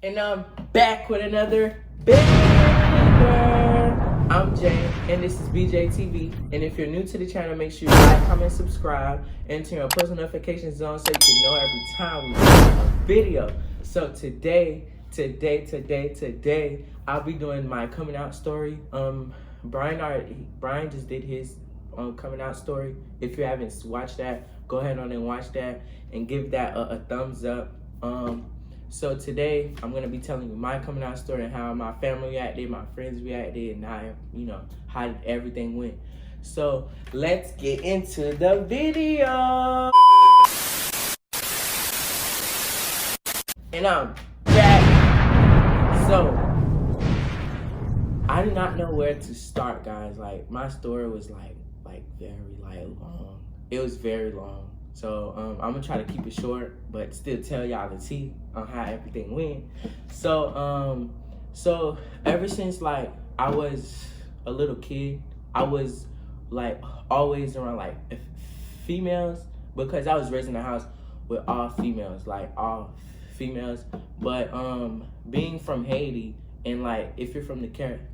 And I'm back with another banger. I'm Jay, and this is BJ TV. And if you're new to the channel, make sure you like, comment, subscribe, and turn your post notifications on so you can know every time we post a video. So today, I'll be doing my coming out story. Brian just did his coming out story. If you haven't watched that, go ahead on and watch that and give that a thumbs up. So today I'm gonna be telling you my coming out story and how my family reacted, my friends reacted, and how everything went. So let's get into the video. And I'm back. So I do not know where to start, guys. Like, my story was like very long. It was very long. So I'm gonna try to keep it short, but still tell y'all the tea on how everything went. So so ever since like I was a little kid, I was like always around like females, because I was raised in a house with all females, But being from Haiti, and like if you're from the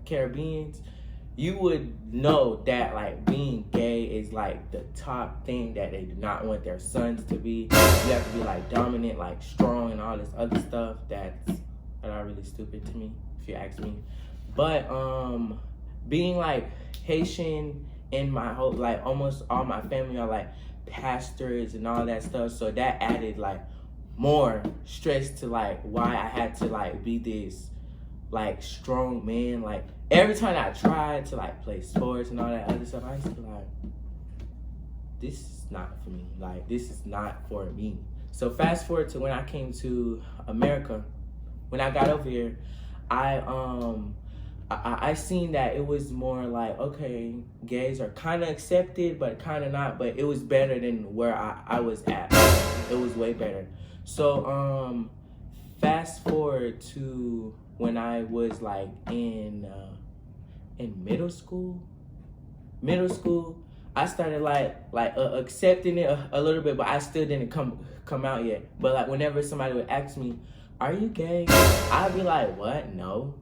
Caribbeans, you would know that like being gay is like the top thing that they do not want their sons to be. You have to be like dominant, like strong, and all this other stuff that are really stupid to me, if you ask me. But being like Haitian, and my whole like almost all my family are like pastors and all that stuff, so that added like more stress to like why I had to like be this like strong man. Like every time I tried to like play sports and all that other stuff, I used to be like, this is not for me. Like, this is not for me. So fast forward to when I came to America. When I got over here, I seen that it was more like, okay, gays are kind of accepted, but kind of not. But it was better than where I was at. It was way better. So fast forward to when I was like in middle school, I started like accepting it a little bit, but I still didn't come out yet. But like whenever somebody would ask me, "Are you gay?" I'd be like, "What? No,"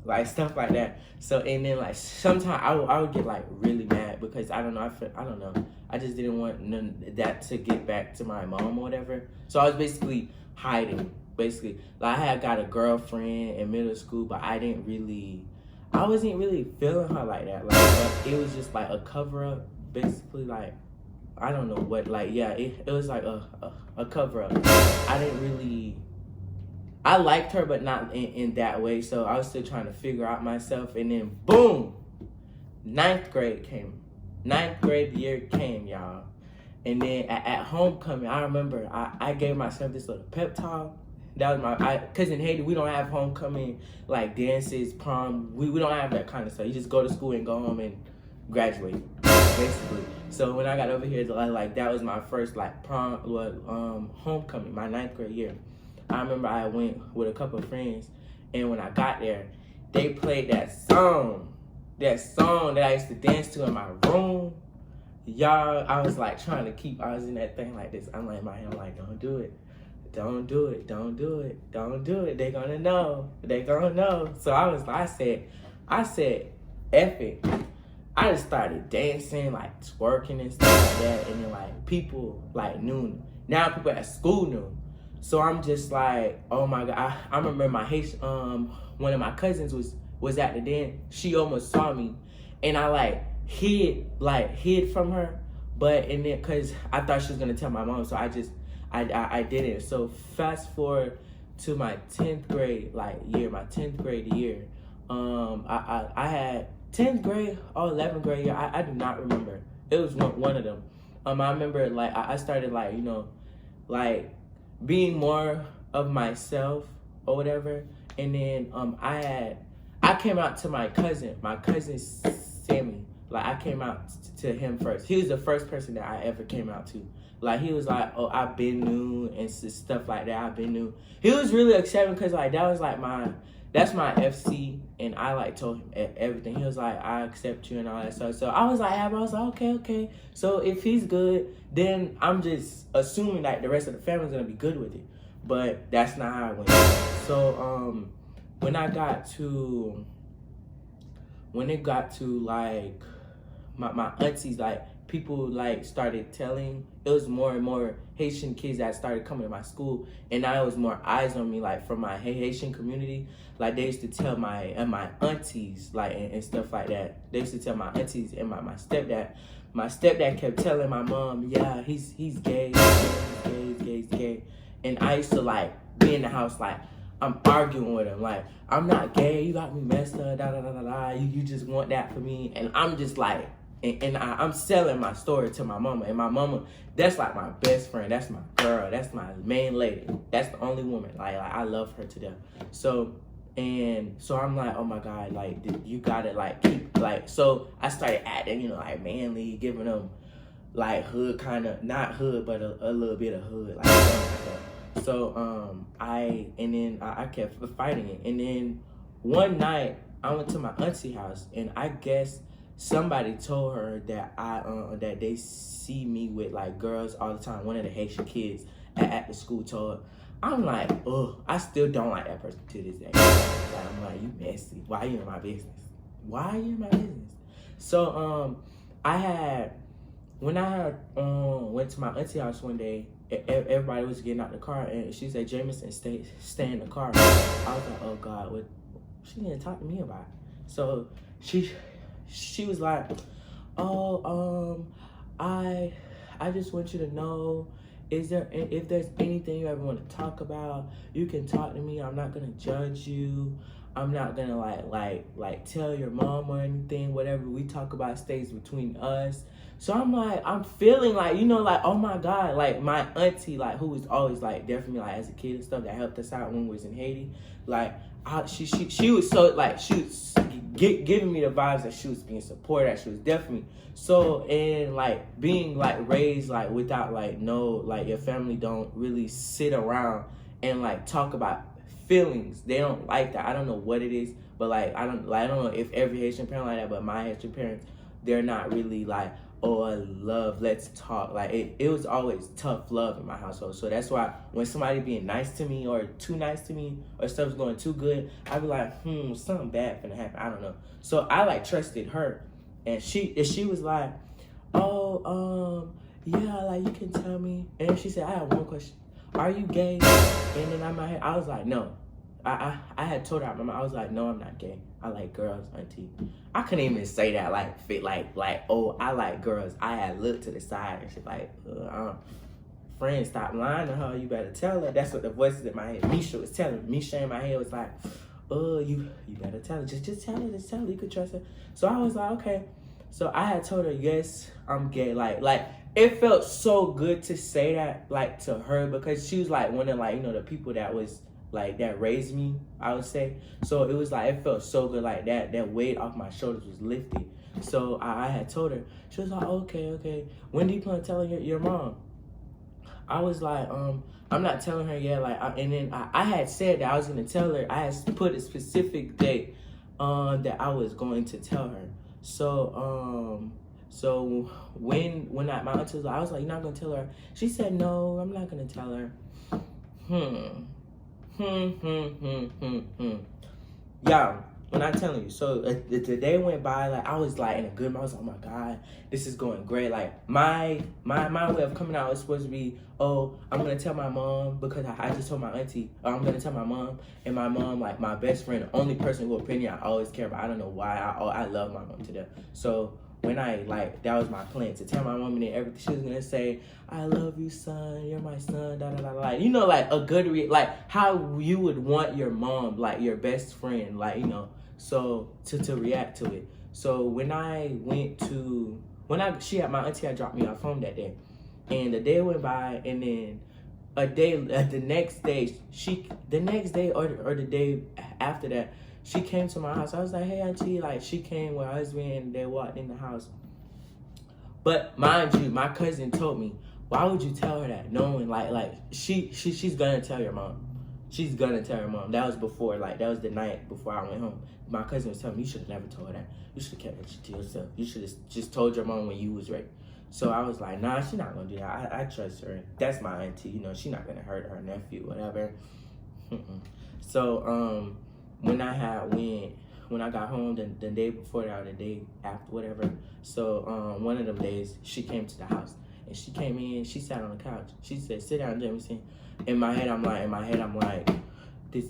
like stuff like that. So and then like sometimes I would get like really mad because I don't know. I just didn't want that to get back to my mom or whatever. So I was basically hiding. Like I had got a girlfriend in middle school, but I wasn't really feeling her like that. Like, but it was just like a cover up, basically. Like, I don't know what. Like, yeah, it was like a cover up. I liked her, but not in that way. So I was still trying to figure out myself. And then boom, ninth grade year came, y'all. And then at homecoming, I remember I gave myself this little pep talk. That was because in Haiti, we don't have homecoming, like dances, prom. We don't have that kind of stuff. You just go to school and go home and graduate, basically. So when I got over here, like that was my first like homecoming, my ninth grade year. I remember I went with a couple of friends, and when I got there, they played that song that I used to dance to in my room. Y'all, I was like trying to keep, I was in that thing like this. I'm like, in my head, I'm like, don't do it. Don't do it. They're gonna know. So I said, F it. I just started dancing, like twerking and stuff like that. And then like people like knew. Now people at school knew. So I'm just like, oh my God. I remember my Haitian, one of my cousins was at the dance. She almost saw me, and I like hid from her. And then cause I thought she was gonna tell my mom, so I didn't. So fast forward to my 10th grade year. I had 10th grade or 11th grade year. I do not remember. It was one of them. I remember like I started like, like being more of myself or whatever. And then I came out to my cousin Sammy. Like I came out to him first. He was the first person that I ever came out to. Like he was like, oh, I've been new and stuff like that. I've been new. He was really accepting because like that was like that's my FC, and I like told him everything. He was like, I accept you and all that stuff. So I was like, okay. So if he's good, then I'm just assuming like the rest of the family's gonna be good with it. but that's not how it went. So when it got to like my aunties, like people like started telling, it was more and more Haitian kids that started coming to my school, and now it was more eyes on me, like from my Haitian community. Like they used to tell my aunties, like and stuff like that. They used to tell my aunties and my stepdad. My stepdad kept telling my mom, yeah, he's gay, he's gay. And I used to like be in the house like I'm arguing with him, like I'm not gay, you got me messed up, da da da da da. You just want that for me, and I'm just like, I'm selling my story to my mama, and my mama, that's like my best friend, that's my girl, that's my main lady, that's the only woman, like I love her to death. So I'm like, oh my God, like you gotta like keep like. So I started acting, you know, like manly, giving them like hood kind of, not hood, but a little bit of hood, like that. So I kept fighting it, and then one night I went to my auntie house, and I guess somebody told her that that they see me with like girls all the time. One of the Haitian kids at the school told her. I'm like, oh, I still don't like that person to this day. Like, I'm like, you messy. Why are you in my business? Why are you in my business? So when I went to my auntie house one day, everybody was getting out the car, and she said, Jameson, stay in the car. I was like, oh God, what she didn't talk to me about? So she was like, oh, I just want you to know, if there's anything you ever want to talk about, you can talk to me. I'm not gonna judge you. I'm not gonna like tell your mom or anything. Whatever we talk about stays between us. So I'm like, I'm feeling like, you know, like, oh my God, like my auntie, like who was always like there for me, like as a kid and stuff, that helped us out when we was in Haiti. Like she was so like, she was giving me the vibes that she was being supported, that she was definitely so, and like being like raised like without like like your family don't really sit around and like talk about feelings. They don't like that. I don't know what it is, but like I don't know if every Haitian parent like that, but my Haitian parents, they're not really like, oh, I love, let's talk. Like it was always tough love in my household. So that's why when somebody being nice to me or too nice to me or stuff's going too good, I'd be like, something bad finna happen. I don't know. So I like trusted her, and she was like, oh, yeah, like you can tell me. And then she said, I have one question. Are you gay? And then I was like, no. I had told her, I was like, no, I'm not gay. I like girls, auntie. I couldn't even say that like, oh, I like girls. I had looked to the side and she's like, friend, stop lying to her. You better tell her. That's what the voices in my head, Misha was telling me. Misha in my head was like, you better tell her. Just tell her. Just tell her. You could trust her. So I was like, okay. So I had told her, yes, I'm gay. Like it felt so good to say that, like, to her, because she was like one of, like, you know, the people that was like that raised me, I would say. So it was like, it felt so good, like that weight off my shoulders was lifted. So I had told her. She was like, okay. When do you plan on telling your mom? I was like, I'm not telling her yet. Like, and then I had said that I was gonna tell her. I had put a specific date that I was going to tell her. So when my auntie was like, I was like, you're not gonna tell her? She said, no, I'm not gonna tell her. Y'all, when I'm telling you, so the day went by, like I was like in a good mood. I was like, oh my God, this is going great. Like my way of coming out was supposed to be, oh, I'm gonna tell my mom, because I just told my auntie, I'm gonna tell my mom, and my mom, like my best friend, the only person who opinion I always care about. I don't know why. I love my mom to death. So when I, like, that was my plan, to tell my mom and everything. She was gonna say, I love you, son, you're my son, da da da. Like, you know, like a good like how you would want your mom, like your best friend, like, you know, so to react to it. So when I went to, my auntie had dropped me off home that day, and the day went by, and then the next day or the day after that, she came to my house. I was like, hey, auntie. Like, she came with her husband, and they walked in the house. But mind you, my cousin told me, why would you tell her that? Knowing, like she's gonna tell your mom. She's gonna tell her mom. That was before, like, that was the night before I went home. My cousin was telling me, you should have never told her that. You should have kept it to yourself. You should have just told your mom when you was ready. So I was like, nah, she's not gonna do that. I trust her. That's my auntie. You know, she's not gonna hurt her nephew, whatever. So when I got home the day before that or the day after, whatever. So one of them days she came to the house and she came in. She sat on the couch. She said, "Sit down, Jameson." In my head, I'm like, this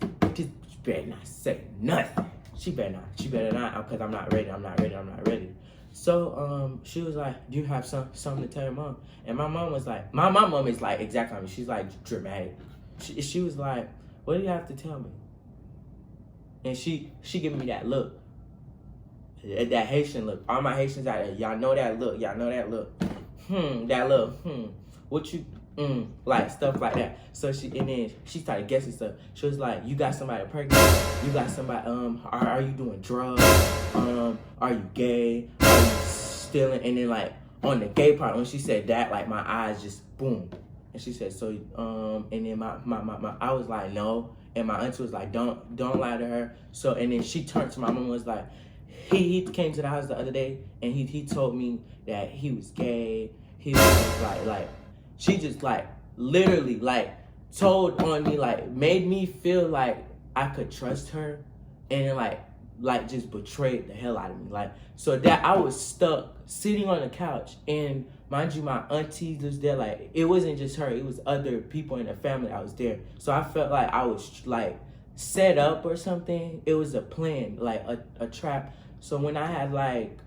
better not say nothing. She better not, because I'm not ready. So she was like, "Do you have something to tell your mom?" And my mom was like, my mom is like exactly like me. She's like dramatic. She was like, "What do you have to tell me?" And she giving me that look, that Haitian look. All my Haitians out there, y'all know that look. That look. What you like stuff like that. So and then she started guessing stuff. She was like, "You got somebody pregnant? You got somebody are you doing drugs? Are you gay? Are you stealing?" And then like on the gay part, when she said that, like my eyes just boom. And she said, "So and then my I was like, "No." And my auntie was like, don't lie to her. So and then she turned to my mom and was like, he came to the house the other day and he told me that he was gay. He was like she just like literally like told on me, like made me feel like I could trust her, and then like just betrayed the hell out of me. Like, so that I was stuck sitting on the couch, and mind you, my auntie was there. Like, it wasn't just her, it was other people in the family that was there. So I felt like I was like set up or something. It was a plan, like a trap. So when I had like,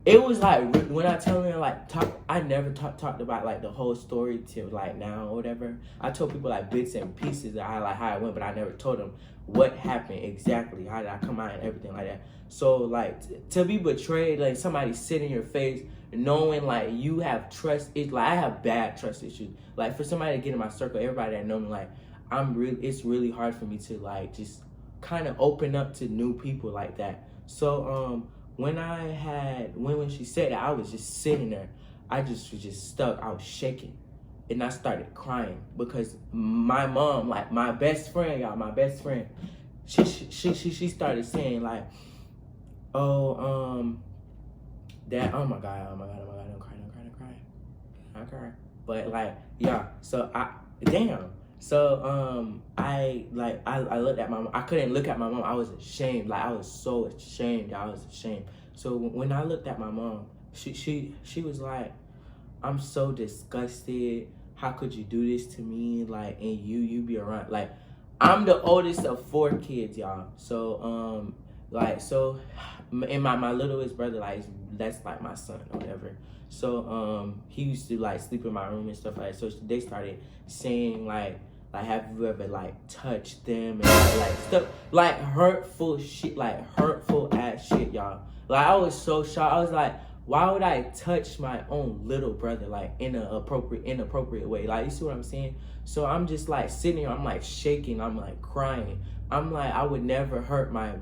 it was like, when I tell her like I never talked about like the whole story till like now or whatever. I told people like bits and pieces that how it went, but I never told them what happened exactly, how did I come out and everything like that. So like to be betrayed, like somebody sit in your face knowing like you have trust, it's like I have bad trust issues. Like for somebody to get in my circle, everybody that know me, like it's really hard for me to like just kind of open up to new people like that. So when she said that, I was just sitting there. I just was just stuck. I was shaking. And I started crying because my mom, like my best friend, she started saying like, that, oh my god, don't cry. I cry. But like, yeah, so So I looked at my mom. I couldn't look at my mom. I was ashamed. Like I was so ashamed. I was ashamed. So when I looked at my mom, she was like, "I'm so disgusted. How could you do this to me? Like, and you be around. Like, I'm the oldest of 4 kids, y'all. So and my littlest brother, like that's like my son or whatever. So he used to like sleep in my room and stuff like that. So they started saying like have you ever like touched them and like stuff like hurtful shit, like hurtful ass shit, y'all. Like I was so shocked. I was like, why would I touch my own little brother like in an inappropriate way? Like, you see what I'm saying? So I'm just like sitting here, I'm like shaking, I'm like crying. I'm like, I would never hurt my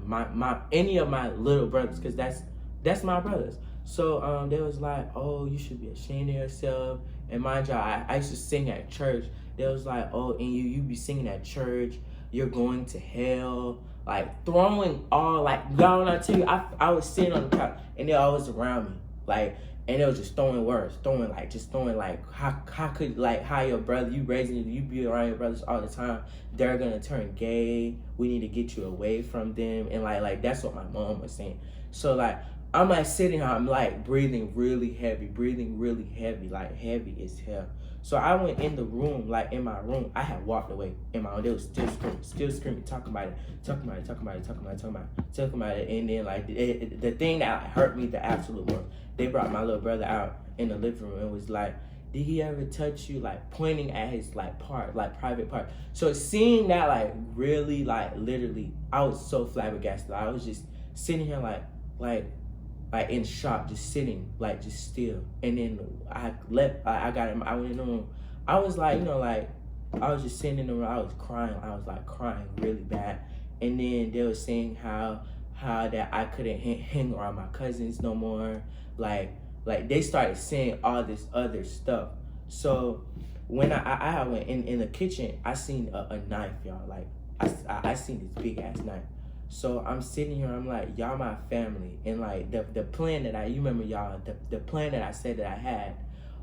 any of my little brothers, because that's my brothers. So they was like, oh, you should be ashamed of yourself. And mind y'all, I used to sing at church. They was like, oh, and you be singing at church, you're going to hell. Like throwing all, like, y'all, when I tell you, I was sitting on the couch and they always around me. Like, and they was just throwing words, how could, like, how your brother, you be around your brothers all the time, they're gonna turn gay, we need to get you away from them. And like that's what my mom was saying. So like I'm like sitting here, I'm like breathing really heavy, like heavy as hell. So I went in the room, like in my room, I had walked away in my room. They was still screaming, talking about it. And then like the thing that hurt me the absolute most, they brought my little brother out in the living room and was like, did he ever touch you? Like pointing at his like part, like private part. So seeing that, like really, like literally, I was so flabbergasted. I was just sitting here like in shock, just sitting, like just still. And then I went in the room. I was like, you know, like I was just sitting in the room. I was crying. I was like crying really bad. And then they were saying how that I couldn't hang around my cousins no more. Like they started saying all this other stuff. So when I went in the kitchen, I seen a knife, y'all. Like I seen this big ass knife. So I'm sitting here, I'm like, y'all my family. And like the plan that you remember, y'all, the plan that I said that I had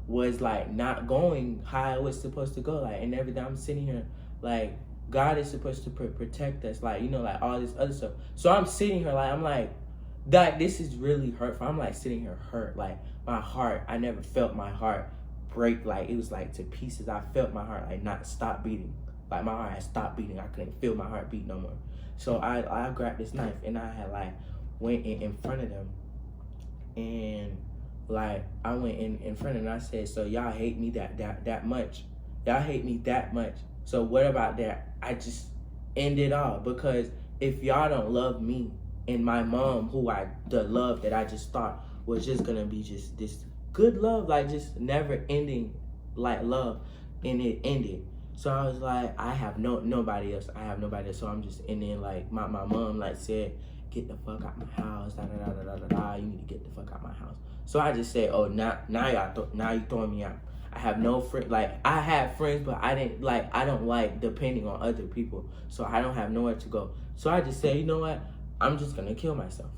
was like not going how it was supposed to go. Like, and every time I'm sitting here, like, God is supposed to protect us, like, you know, like all this other stuff. So I'm sitting here, like, I'm like, this is really hurtful. I'm like sitting here hurt, like my heart. I never felt my heart break, like it was like to pieces. I felt my heart like not stop beating, like my heart had stopped beating. I couldn't feel my heart beat no more. So I grabbed this knife and I had like went in front of them, and like I went in front of them and I said, so y'all hate me that much? Y'all hate me that much? So what about that? I just end it all, because if y'all don't love me and my mom, the love that I just thought was just gonna be just this good love, like just never ending like love, and it ended. So I was like, I have nobody else. I have nobody else. So I'm just, and then like my mom like said, get the fuck out my house, da da da da da da. You need to get the fuck out my house. So I just said, oh, now you throwing me out. I have no friend. Like I had friends, but I don't like depending on other people. So I don't have nowhere to go. So I just said, you know what? I'm just gonna kill myself.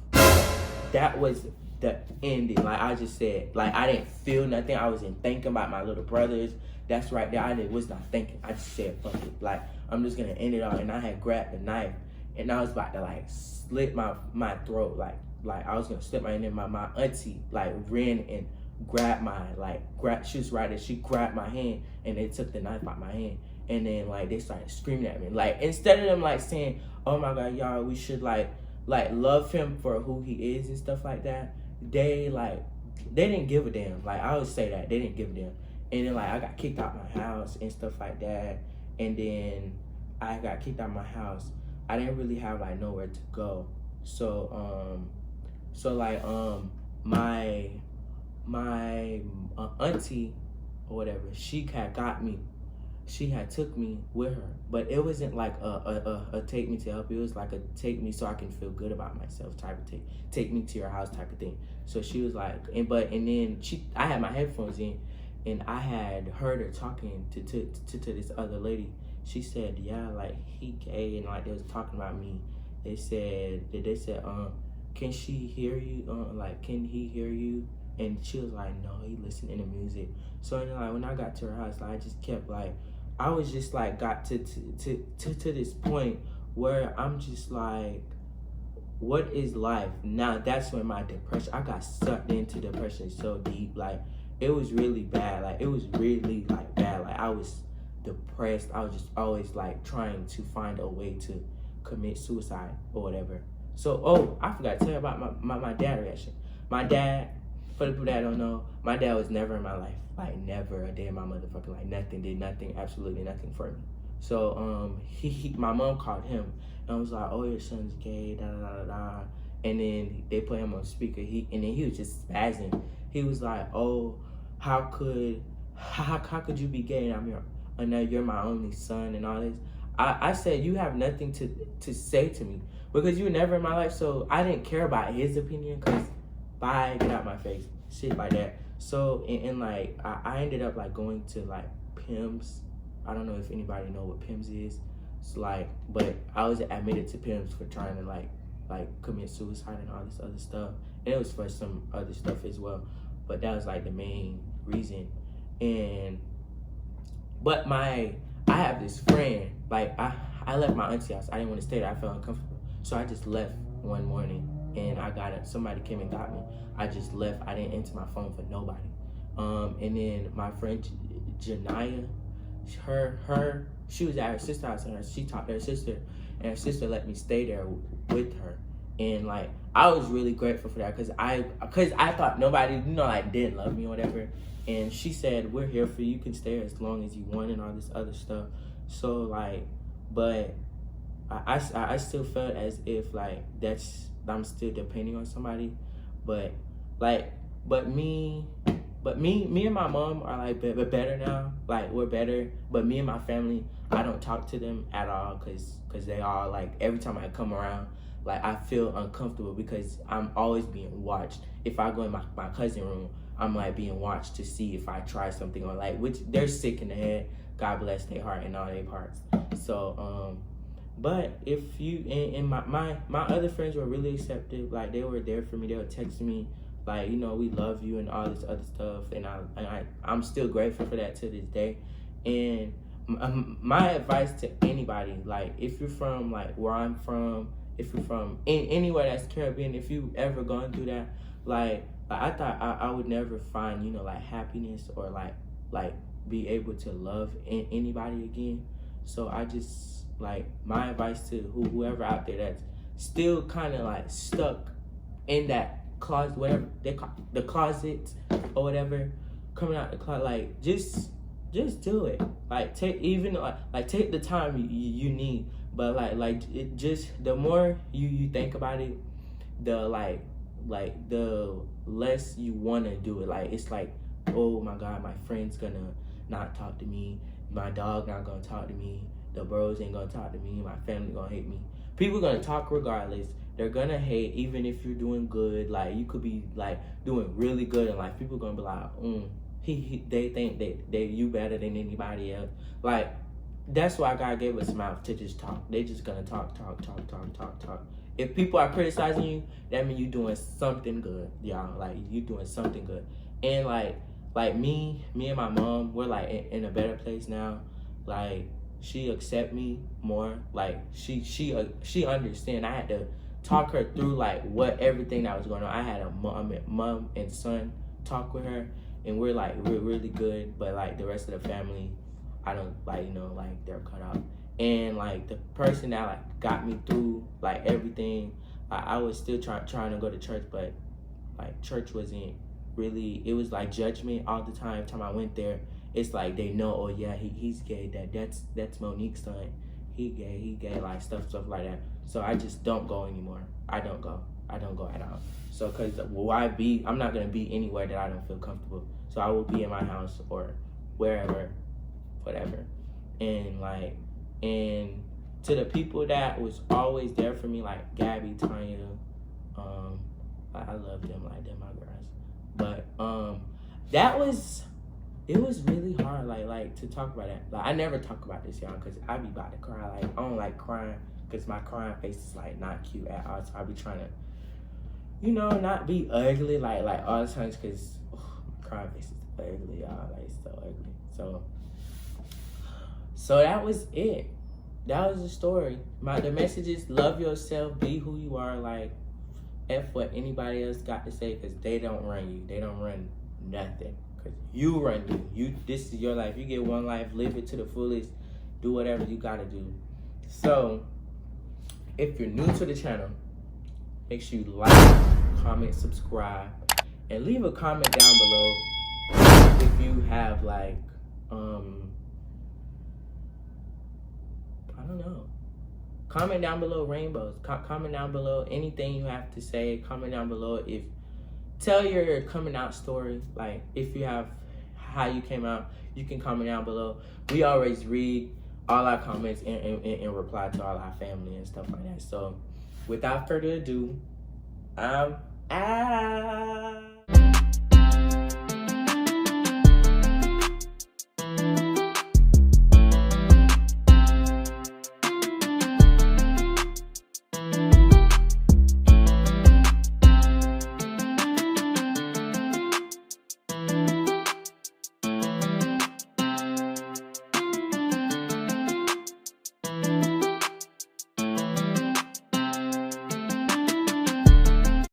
That was the ending. Like I just said, like I didn't feel nothing. I wasn't thinking about my little brothers. That's right there. I was not thinking. I just said, fuck it. Like I'm just gonna end it all. And I had grabbed the knife, and I was about to like slit my throat. Like I was gonna slit my, and then my auntie like ran and grabbed she was right there. She grabbed my hand and they took the knife out my hand. And then like they started screaming at me. Like instead of them like saying, oh my God, y'all, we should like love him for who he is and stuff like that, they didn't give a damn. Like I would say that they didn't give a damn. And then like I got kicked out my house and stuff like that. And then I got kicked out my house. I didn't really have like nowhere to go. So my auntie or whatever, she had got me. She had took me with her, but it wasn't like a take me to help. It was like a take me so I can feel good about myself type of thing. Take me to your house type of thing. So she was like, and then I had my headphones in, and I had heard her talking to this other lady. She said, yeah, like he gay, and like they was talking about me. They said, can she hear you? Like, can he hear you? And she was like, no, he listening to music. So then, like when I got to her house, like, I just kept like, I was just like got to this point where I'm just like, what is life? Now that's when my depression, I got sucked into depression so deep. Like it was really bad. Like it was really like bad. Like I was depressed. I was just always like trying to find a way to commit suicide or whatever. So, I forgot to tell you about my dad reaction. My dad, for the people that don't know, my dad was never in my life. Like, never a day in my motherfucking life. Nothing, did nothing, absolutely nothing for me. So, my mom called him and was like, oh, your son's gay, da da da da da. And then they put him on speaker. And then he was just spazzing. He was like, oh, how could you be gay and you're my only son and all this? I said, you have nothing to say to me because you were never in my life. So I didn't care about his opinion because bye, get out my face, shit like that. So, and like, I ended up like going to like PIMS. I don't know if anybody know what PIMS is. It's like, but I was admitted to PIMS for trying to like commit suicide and all this other stuff. And it was for some other stuff as well. But that was like the main reason. But I have this friend, like I left my auntie house. I didn't want to stay there. I felt uncomfortable. So I just left one morning and somebody came and got me. I just left. I didn't answer my phone for nobody. And then my friend Janaya, she was at her sister's house and she talked to her sister, and her sister let me stay there with her. And like I was really grateful for that because I thought nobody, like didn't love me or whatever. And she said, we're here for you. You can stay as long as you want and all this other stuff. So like, but I still felt as if like I'm still depending on somebody. But me and my mom are like better now. Like we're better. But me and my family, I don't talk to them at all because they all like, every time I come around, like I feel uncomfortable because I'm always being watched. If I go in my cousin's room, I'm like being watched to see if I try something or like, which they're sick in the head. God bless their heart and all their parts. So, but if you, and my other friends were really accepting, like they were there for me. They would text me like, you know, we love you and all this other stuff, and I'm still grateful for that to this day. And my advice to anybody, like, if you're from like where I'm from, if you're from anywhere that's Caribbean, if you ever gone through that, like I thought I would never find, you know, like happiness or like be able to love anybody again. So I just, like, my advice to whoever out there that's still kind of like stuck in that closet, whatever they call the closet or whatever, coming out the closet, like just do it. Like take take the time you need, but like it just, the more you think about it, the like the less you want to do it. Like it's like, oh my God, my friend's gonna not talk to me, my dog not gonna talk to me, the bros ain't gonna talk to me, my family gonna hate me. People gonna talk regardless. They're gonna hate even if you're doing good. Like you could be like doing really good in life. People gonna be like, they think they you better than anybody else. Like that's why God gave us a mouth to just talk. They just gonna talk. If people are criticizing you, that means you doing something good, y'all. Like you doing something good. And like me and my mom, we're like in a better place now. Like she accept me more. Like she understand. I had to talk her through like what everything that was going on. I had a mom and son talk with her, and we're really good. But like the rest of the family, I don't, like, you know, like they're cut out. And like the person that like got me through like everything, I was still trying to go to church, but like church wasn't really, it was like judgment all the time. Every time I went there, it's like they know, oh yeah, he's gay, that's Monique's son, he gay, like stuff like that. So I just don't go anymore. I don't go at all. So cause I'm not gonna be anywhere that I don't feel comfortable. So I will be in my house or wherever, whatever. And to the people that was always there for me, like Gabby, Tanya, I love them, like they're my girls. But it was really hard, like to talk about that. Like I never talk about this, y'all, cause I be about to cry. Like I don't like crying, cause my crying face is like not cute at all. So I be trying to, you know, not be ugly like all the times, cause my crying face is ugly, y'all. Like it's so ugly. So that was it. That was the story. The message is love yourself, be who you are. Like F what anybody else got to say, because they don't run you. They don't run nothing. Because you run you. This is your life. You get one life, live it to the fullest. Do whatever you got to do. So if you're new to the channel, make sure you like, comment, subscribe, and leave a comment down below if you have like I don't know. Comment down below rainbows. Comment down below anything you have to say. Comment down below tell your coming out story. Like if you have how you came out, you can comment down below. We always read all our comments and reply to all our family and stuff like that. So without further ado, I'm out.